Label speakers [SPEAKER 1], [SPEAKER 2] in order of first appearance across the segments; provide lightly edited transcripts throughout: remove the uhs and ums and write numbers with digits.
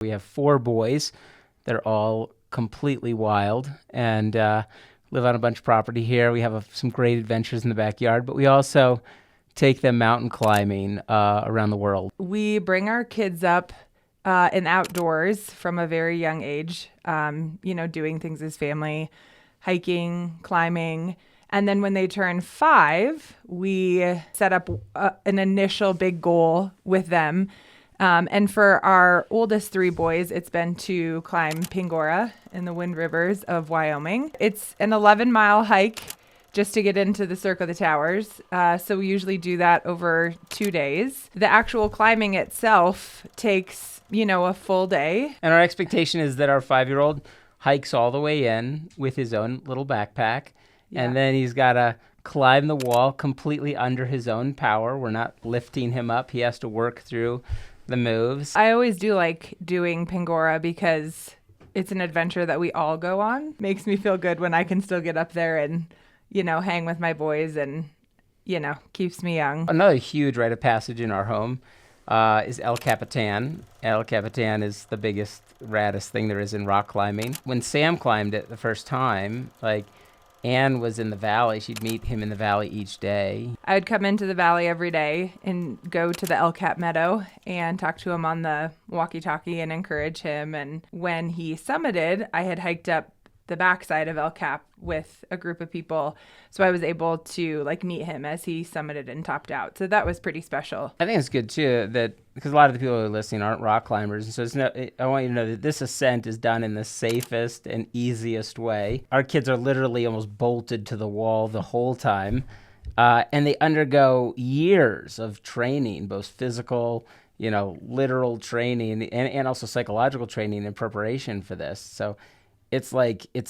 [SPEAKER 1] We have 4 boys. They're all completely wild and live on a bunch of property here. We have some great adventures in the backyard, but we also take them mountain climbing around the world.
[SPEAKER 2] We bring our kids up in outdoors from a very young age, doing things as family, hiking, climbing. And then when they turn 5, we set up an initial big goal with them. And for our oldest 3 boys, it's been to climb Pingora in the Wind Rivers of Wyoming. It's an 11-mile hike just to get into the Cirque of the Towers. So we usually do that over 2 days. The actual climbing itself takes, a full day.
[SPEAKER 1] And our expectation is that our 5-year-old hikes all the way in with his own little backpack. Yeah. And then he's got to climb the wall completely under his own power. We're not lifting him up. He has to work through the moves.
[SPEAKER 2] I always do like doing Pingora because it's an adventure that we all go on. Makes me feel good when I can still get up there and, hang with my boys and, keeps me young.
[SPEAKER 1] Another huge rite of passage in our home is El Capitan. El Capitan is the biggest, raddest thing there is in rock climbing. When Sam climbed it the first time, Anne was in the valley. She'd meet him in the valley each day.
[SPEAKER 2] I would come into the valley every day and go to the El Cap Meadow and talk to him on the walkie-talkie and encourage him. And when he summited, I had hiked up the backside of El Cap with a group of people. So I was able to meet him as he summited and topped out. So that was pretty special.
[SPEAKER 1] I think it's good too that because a lot of the people who are listening aren't rock climbers. And so I want you to know that this ascent is done in the safest and easiest way. Our kids are literally almost bolted to the wall the whole time. And they undergo years of training, both physical, literal training and also psychological training in preparation for this. So it's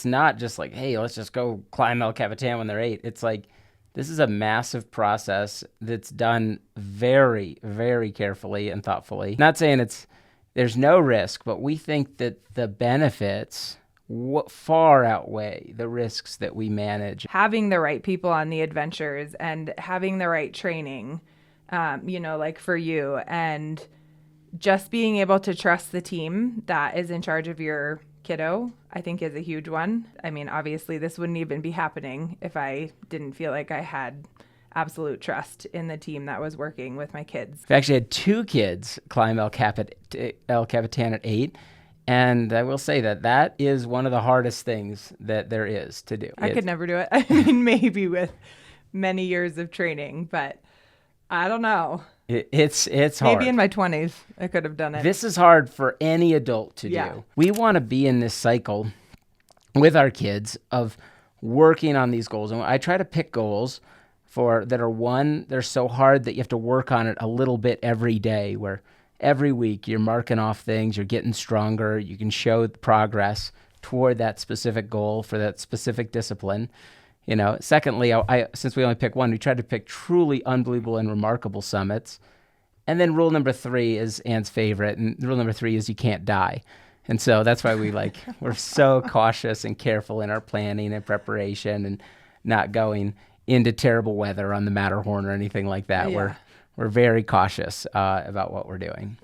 [SPEAKER 1] not just hey, let's just go climb El Capitan when they're 8. It's this is a massive process that's done very, very carefully and thoughtfully. Not saying there's no risk, but we think that the benefits far outweigh the risks that we manage.
[SPEAKER 2] Having the right people on the adventures and having the right training, for you, and just being able to trust the team that is in charge of your kiddo, I think is a huge one. I mean, obviously this wouldn't even be happening if I didn't feel like I had absolute trust in the team that was working with my kids.
[SPEAKER 1] I actually had 2 kids climb El Capitan at 8. And I will say that is one of the hardest things that there is to do.
[SPEAKER 2] I could never do it. I mean, maybe with many years of training, but I don't know.
[SPEAKER 1] It's hard.
[SPEAKER 2] Maybe in my 20s, I could have done it.
[SPEAKER 1] This is hard for any adult to do. We want to be in this cycle with our kids of working on these goals. And I try to pick goals that are they're so hard that you have to work on it a little bit every day, where every week you're marking off things, you're getting stronger, you can show progress toward that specific goal for that specific discipline. Secondly, since we only pick one, we tried to pick truly unbelievable and remarkable summits. And then rule number 3 is Anne's favorite. And rule number 3 is you can't die. And so that's why we're so cautious and careful in our planning and preparation and not going into terrible weather on the Matterhorn or anything like that.
[SPEAKER 2] Yeah.
[SPEAKER 1] We're very cautious about what we're doing.